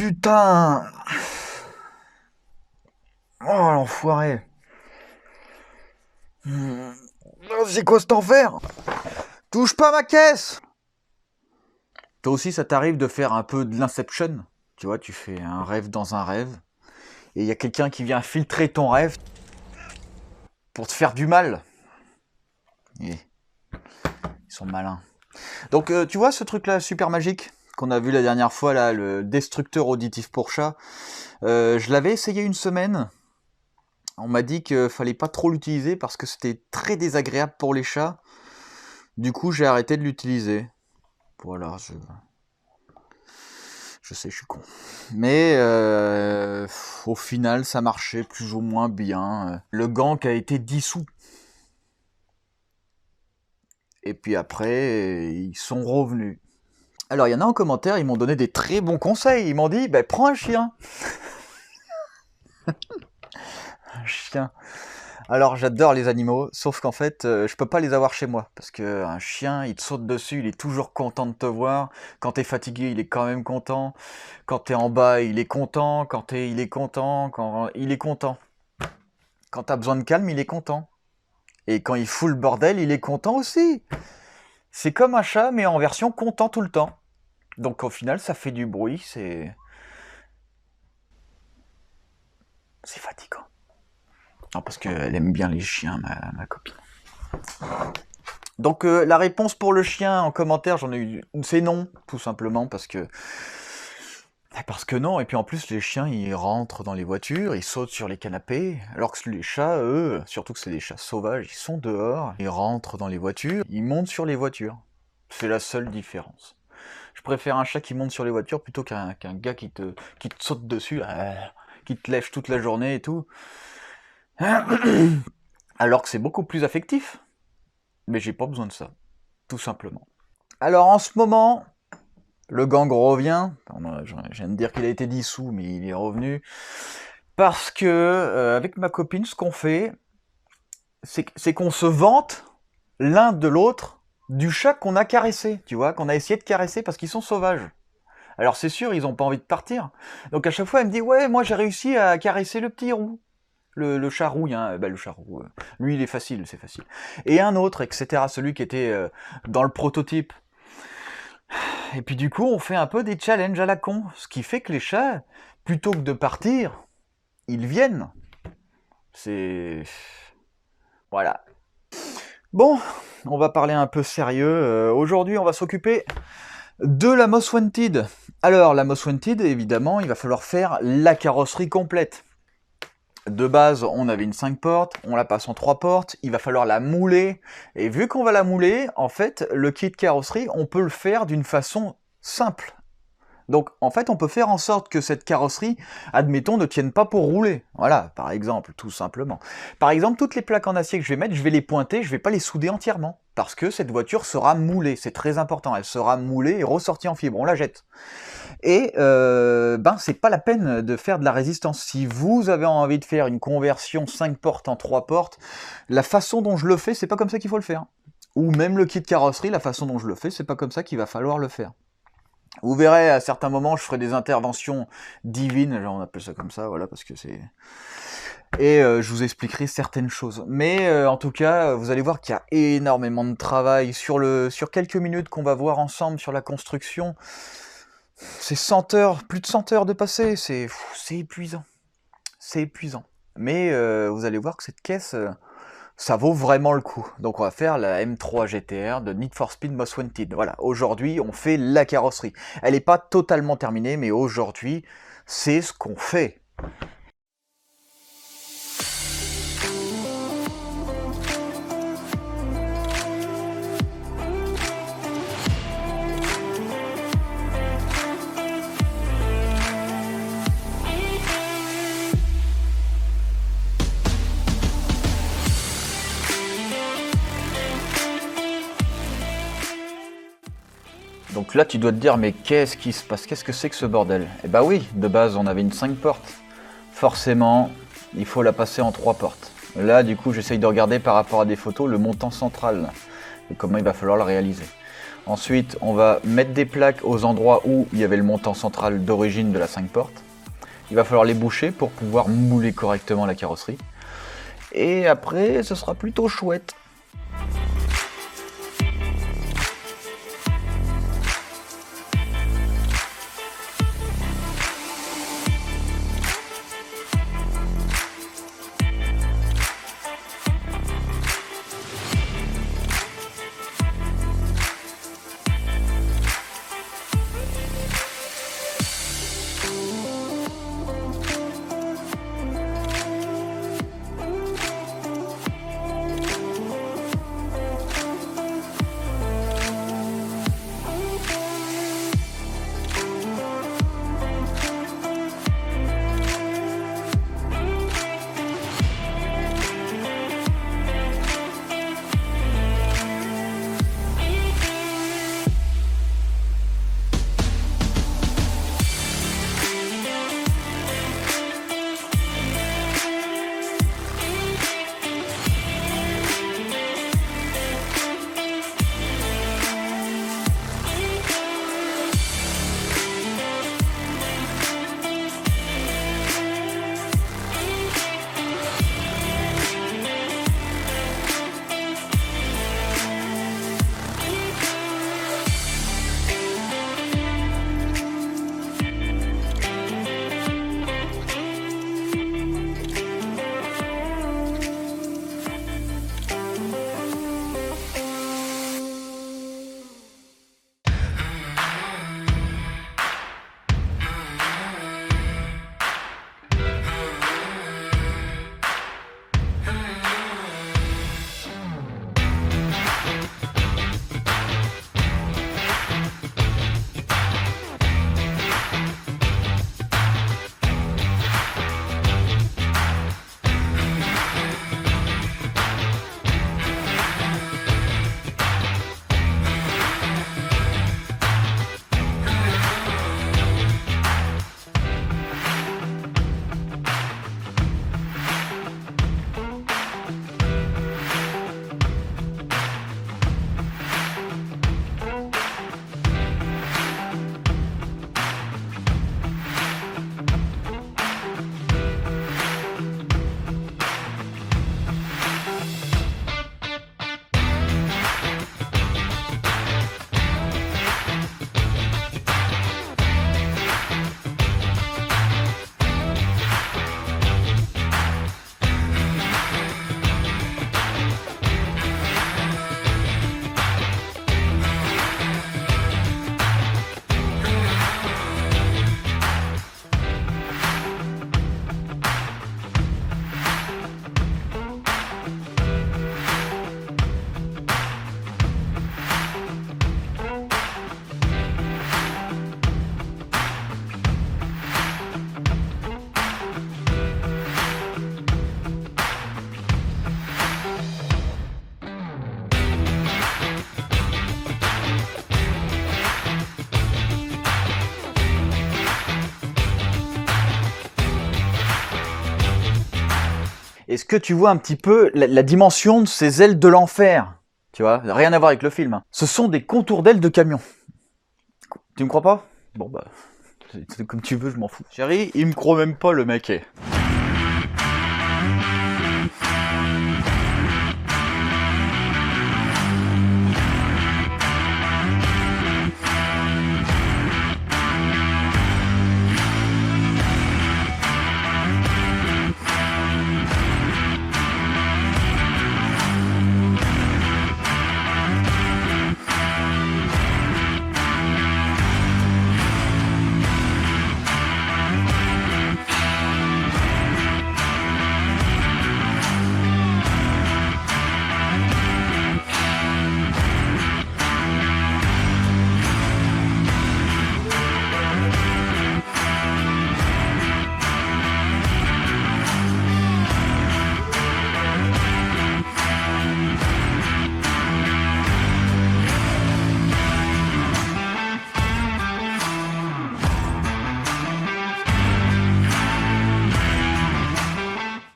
putain! Oh l'enfoiré! C'est quoi cet enfer? Touche pas ma caisse! Toi aussi, ça t'arrive de faire un peu de l'inception? Tu vois, tu fais un rêve dans un rêve, et il y a quelqu'un qui vient filtrer ton rêve pour te faire du mal. Et ils sont malins. Donc, tu vois ce truc-là super magique qu'on a vu la dernière fois, là, le destructeur auditif pour chat. Je l'avais essayé une semaine. On m'a dit qu'il fallait pas trop l'utiliser parce que c'était très désagréable pour les chats. Du coup, j'ai arrêté de l'utiliser. Voilà, je sais, je suis con. Mais au final, ça marchait plus ou moins bien. Le gank a été dissous. Et puis après, ils sont revenus. Alors, il y en a en commentaire, ils m'ont donné des très bons conseils. Ils m'ont dit, bah, prends un chien. Un chien. Alors, j'adore les animaux, sauf qu'en fait, je peux pas les avoir chez moi. Parce qu'un chien, il te saute dessus, il est toujours content de te voir. Quand t'es fatigué, il est quand même content. Quand t'es en bas, il est content. Il est content. Quand il est content. Quand t'as besoin de calme, il est content. Et quand il fout le bordel, il est content aussi. C'est comme un chat, mais en version content tout le temps. Donc au final, ça fait du bruit, c'est fatigant. Non, parce qu'elle aime bien les chiens, ma copine. Donc la réponse pour le chien en commentaire, j'en ai eu, c'est non, tout simplement, parce que non, et puis en plus les chiens ils rentrent dans les voitures, ils sautent sur les canapés, alors que les chats, eux, surtout que c'est des chats sauvages, ils sont dehors, ils rentrent dans les voitures, ils montent sur les voitures. C'est la seule différence. Je préfère un chat qui monte sur les voitures plutôt qu'un gars qui te saute dessus, qui te lèche toute la journée et tout. Alors que c'est beaucoup plus affectif. Mais j'ai pas besoin de ça, tout simplement. Alors en ce moment, le gang revient. Je viens de dire qu'il a été dissous, mais il est revenu. Parce que, avec ma copine, ce qu'on fait, c'est qu'on se vante l'un de l'autre du chat qu'on a caressé, tu vois, qu'on a essayé de caresser parce qu'ils sont sauvages. Alors c'est sûr, ils ont pas envie de partir. Donc à chaque fois, elle me dit, ouais, moi j'ai réussi à caresser le petit roux. Le chat rouille, hein, le chat roux, lui il est facile, c'est facile. Et un autre, etc., celui qui était dans le prototype. Et puis du coup, on fait un peu des challenges à la con, ce qui fait que les chats, plutôt que de partir, ils viennent. C'est... Voilà. Bon, on va parler un peu sérieux. Aujourd'hui, on va s'occuper de la Most Wanted. Alors, la Most Wanted, évidemment, il va falloir faire la carrosserie complète. De base, on avait une 5 portes, on la passe en 3 portes, il va falloir la mouler, et vu qu'on va la mouler, en fait, le kit carrosserie, on peut le faire d'une façon simple. Donc, en fait, on peut faire en sorte que cette carrosserie, admettons, ne tienne pas pour rouler. Voilà, par exemple, tout simplement. Par exemple, toutes les plaques en acier que je vais mettre, je vais les pointer, je vais pas les souder entièrement, parce que cette voiture sera moulée, c'est très important, elle sera moulée et ressortie en fibre, on la jette. Et c'est pas la peine de faire de la résistance. Si vous avez envie de faire une conversion 5 portes en 3 portes, la façon dont je le fais, c'est pas comme ça qu'il faut le faire. Ou même le kit carrosserie, la façon dont je le fais, c'est pas comme ça qu'il va falloir le faire. Vous verrez, à certains moments, je ferai des interventions divines, genre on appelle ça comme ça, voilà, parce que c'est... Et je vous expliquerai certaines choses. Mais en tout cas, vous allez voir qu'il y a énormément de travail sur quelques minutes qu'on va voir ensemble sur la construction. C'est 100 heures, plus de 100 heures de passé, c'est épuisant. C'est épuisant. Mais vous allez voir que cette caisse, ça vaut vraiment le coup. Donc on va faire la M3 GTR de Need for Speed Most Wanted. Voilà, aujourd'hui on fait la carrosserie. Elle n'est pas totalement terminée, mais aujourd'hui, c'est ce qu'on fait. Donc là, tu dois te dire, mais qu'est-ce qui se passe? Qu'est-ce que c'est que ce bordel? Eh bah oui, de base, on avait une 5 portes. Forcément, il faut la passer en 3 portes. Là, du coup, j'essaye de regarder par rapport à des photos le montant central et comment il va falloir le réaliser. Ensuite, on va mettre des plaques aux endroits où il y avait le montant central d'origine de la 5 portes. Il va falloir les boucher pour pouvoir mouler correctement la carrosserie. Et après, ce sera plutôt chouette. Est-ce que tu vois un petit peu la dimension de ces ailes de l'enfer? Tu vois, rien à voir avec le film. Ce sont des contours d'ailes de camion. Tu me crois pas? Bon bah, c'est comme tu veux, je m'en fous. Chérie, il me croit même pas le mec.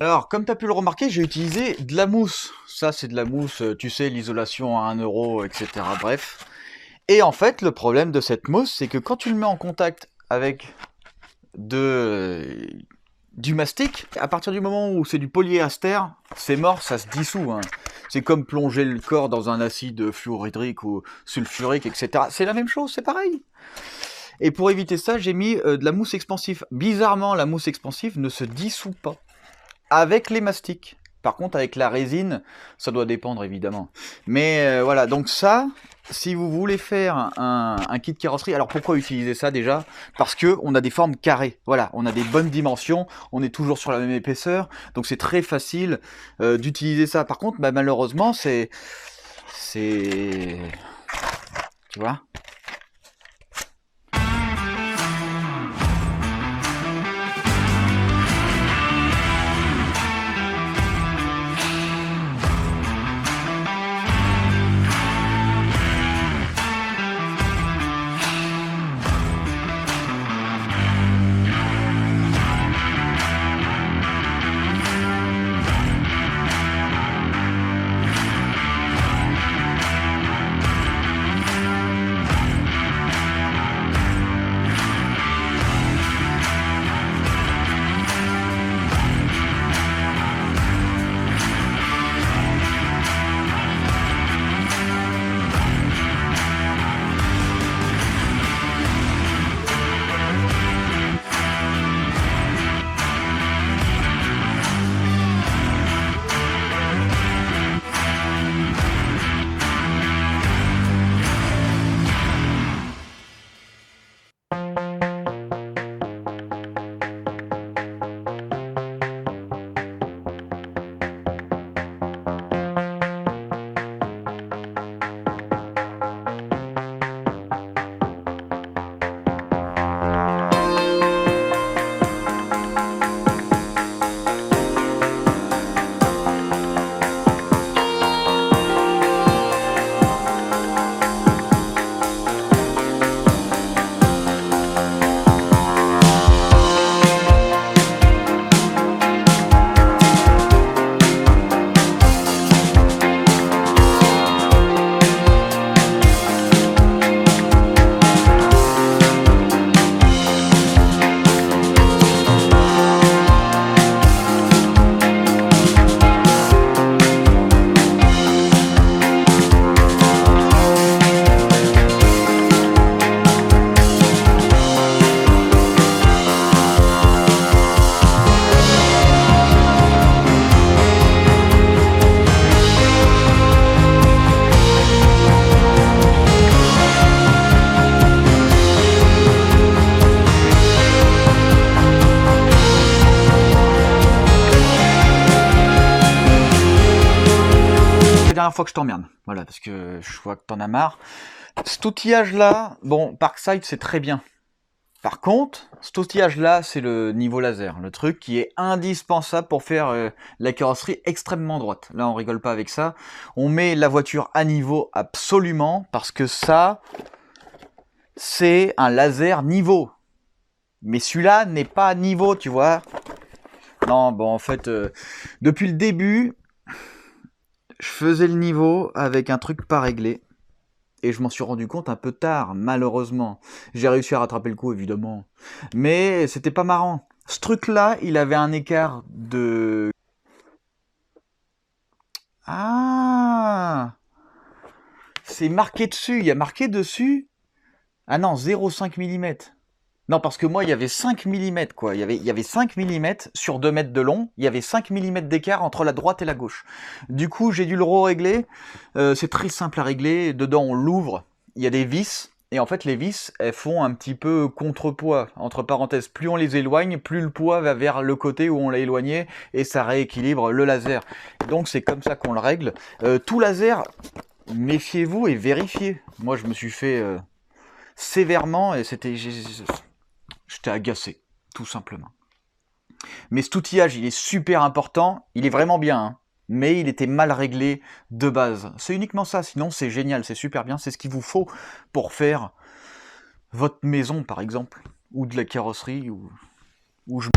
Alors, comme tu as pu le remarquer, j'ai utilisé de la mousse. Ça, c'est de la mousse, tu sais, l'isolation à 1 €, etc. Bref. Et en fait, le problème de cette mousse, c'est que quand tu le mets en contact avec du mastic, à partir du moment où c'est du polyester, c'est mort, ça se dissout. Hein. C'est comme plonger le corps dans un acide fluorhydrique ou sulfurique, etc. C'est la même chose, c'est pareil. Et pour éviter ça, j'ai mis de la mousse expansive. Bizarrement, la mousse expansive ne se dissout pas avec les mastiques. Par contre, avec la résine, ça doit dépendre évidemment. Mais voilà, donc ça, si vous voulez faire un kit carrosserie, alors pourquoi utiliser ça déjà? Parce que on a des formes carrées, voilà, on a des bonnes dimensions, on est toujours sur la même épaisseur, donc c'est très facile d'utiliser ça. Par contre, bah, malheureusement, tu vois. Fois que je t'emmerde, voilà, parce que je vois que t'en as marre. Cet outillage-là, bon, Parkside, c'est très bien. Par contre, cet outillage-là, c'est le niveau laser, le truc qui est indispensable pour faire la carrosserie extrêmement droite. Là, on rigole pas avec ça. On met la voiture à niveau absolument, parce que ça, c'est un laser niveau. Mais celui-là n'est pas à niveau, tu vois. Non, bon, en fait, depuis le début, je faisais le niveau avec un truc pas réglé. Et je m'en suis rendu compte un peu tard, malheureusement. J'ai réussi à rattraper le coup, évidemment. Mais c'était pas marrant. Ce truc-là, il avait un écart de... Ah! C'est marqué dessus. Il y a marqué dessus... Ah non, 0,5 mm. Non, parce que moi, il y avait 5 mm, quoi. Il y avait 5 mm sur 2 mètres de long. Il y avait 5 mm d'écart entre la droite et la gauche. Du coup, j'ai dû le re-régler. C'est très simple à régler. Dedans, on l'ouvre. Il y a des vis. Et en fait, les vis, elles font un petit peu contrepoids. Entre parenthèses, plus on les éloigne, plus le poids va vers le côté où on l'a éloigné. Et ça rééquilibre le laser. Donc, c'est comme ça qu'on le règle. Tout laser, méfiez-vous et vérifiez. Moi, je me suis fait sévèrement et c'était... J'étais agacé, tout simplement. Mais cet outillage, il est super important, il est vraiment bien, hein, mais il était mal réglé de base. C'est uniquement ça, sinon c'est génial, c'est super bien, c'est ce qu'il vous faut pour faire votre maison, par exemple, ou de la carrosserie, ou je...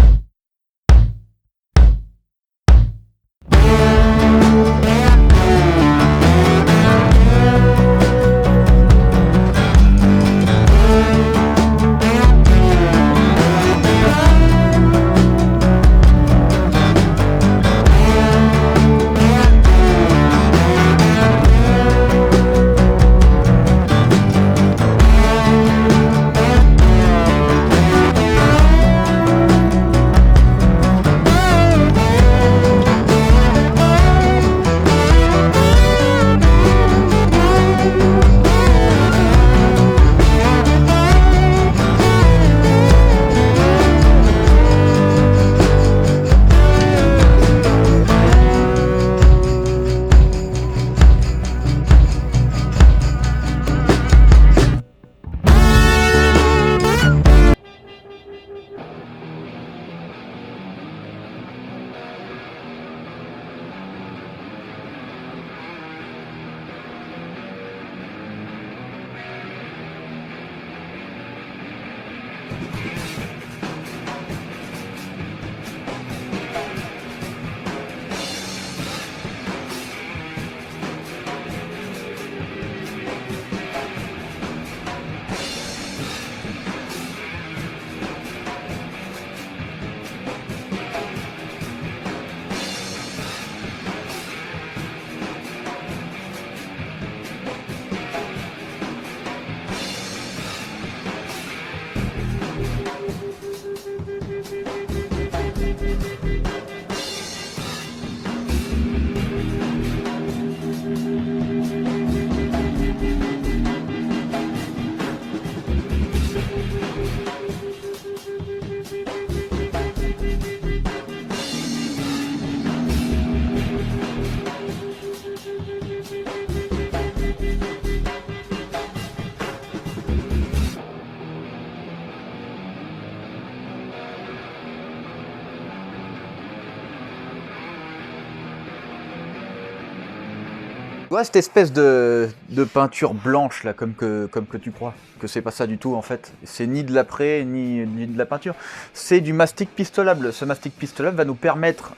vois cette espèce de peinture blanche là, comme que tu crois, que c'est pas ça du tout en fait. C'est ni de l'après, ni de la peinture. C'est du mastic pistolable. Ce mastic pistolable va nous permettre,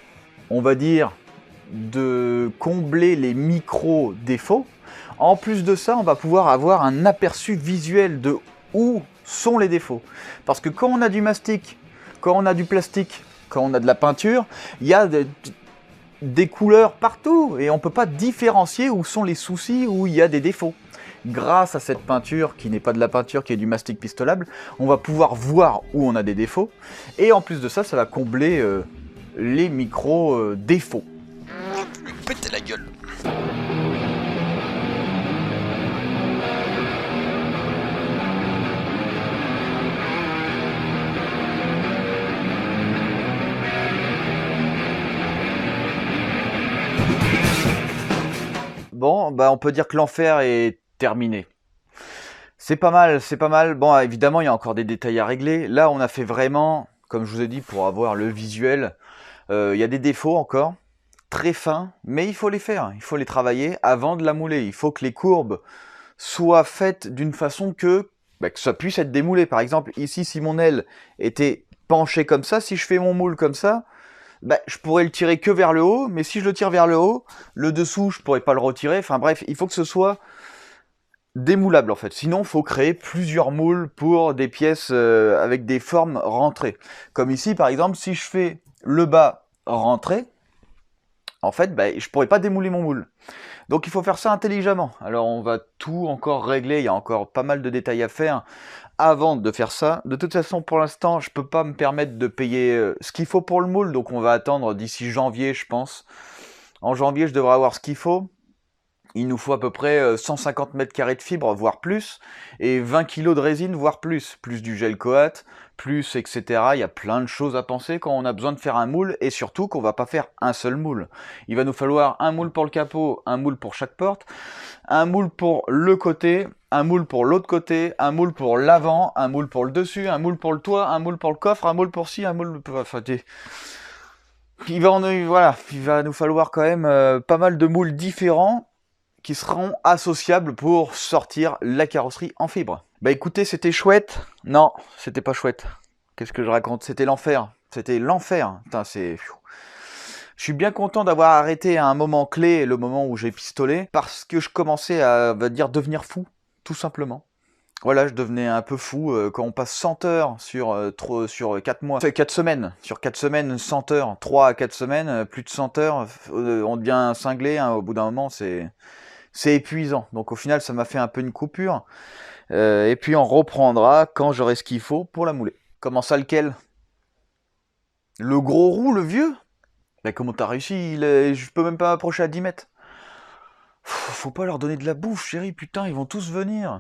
on va dire, de combler les micro-défauts. En plus de ça, on va pouvoir avoir un aperçu visuel de où sont les défauts. Parce que quand on a du mastic, quand on a du plastique, quand on a de la peinture, il y a des couleurs partout et on ne peut pas différencier où sont les soucis, où il y a des défauts. Grâce à cette peinture, qui n'est pas de la peinture, qui est du mastic pistolable, on va pouvoir voir où on a des défauts. Et en plus de ça, ça va combler les micro-défauts. Pétez la gueule. Bon, bah on peut dire que l'enfer est terminé. C'est pas mal, c'est pas mal. Bon, évidemment, il y a encore des détails à régler. Là, on a fait vraiment, comme je vous ai dit, pour avoir le visuel. Il y a des défauts encore, très fins, mais il faut les faire. Il faut les travailler avant de la mouler. Il faut que les courbes soient faites d'une façon que ça puisse être démoulé. Par exemple, ici, si mon aile était penchée comme ça, si je fais mon moule comme ça, je pourrais le tirer que vers le haut, mais si je le tire vers le haut, le dessous, je pourrais pas le retirer. Enfin bref, il faut que ce soit démoulable en fait. Sinon, il faut créer plusieurs moules pour des pièces avec des formes rentrées. Comme ici, par exemple, si je fais le bas rentré, en fait, je pourrais pas démouler mon moule. Donc il faut faire ça intelligemment. Alors on va tout encore régler, il y a encore pas mal de détails à faire avant de faire ça. De toute façon, pour l'instant, je peux pas me permettre de payer ce qu'il faut pour le moule, donc on va attendre d'ici janvier, je pense. En janvier, je devrais avoir ce qu'il faut. Il nous faut à peu près 150 mètres carrés de fibre, voire plus, et 20 kg de résine, voire plus du gel coat, plus etc. Il y a plein de choses à penser quand on a besoin de faire un moule, et surtout qu'on va pas faire un seul moule. Il va nous falloir un moule pour le capot, un moule pour chaque porte, un moule pour le côté, un moule pour l'autre côté, un moule pour l'avant, un moule pour le dessus, un moule pour le toit, un moule pour le coffre, un moule pour ci, un moule pour... Enfin, il va nous falloir quand même pas mal de moules différents qui seront associables pour sortir la carrosserie en fibre. Bah écoutez, c'était chouette. Non, c'était pas chouette. Qu'est-ce que je raconte? C'était l'enfer. C'était l'enfer. Putain, c'est... Je suis bien content d'avoir arrêté à un moment clé, le moment où j'ai pistolé, parce que je commençais à, devenir fou, tout simplement. Voilà, je devenais un peu fou quand on passe 100 heures sur 4 mois, 4 semaines. Sur 4 semaines, 100 heures, 3 à 4 semaines, plus de 100 heures, on devient cinglé, hein, au bout d'un moment, c'est épuisant. Donc au final, ça m'a fait un peu une coupure. Et puis on reprendra quand j'aurai ce qu'il faut pour la mouler. Comment ça, lequel? Le gros roux, le vieux? Comment t'as réussi? Je peux même pas m'approcher à 10 mètres. Faut pas leur donner de la bouffe, chérie, putain, ils vont tous venir.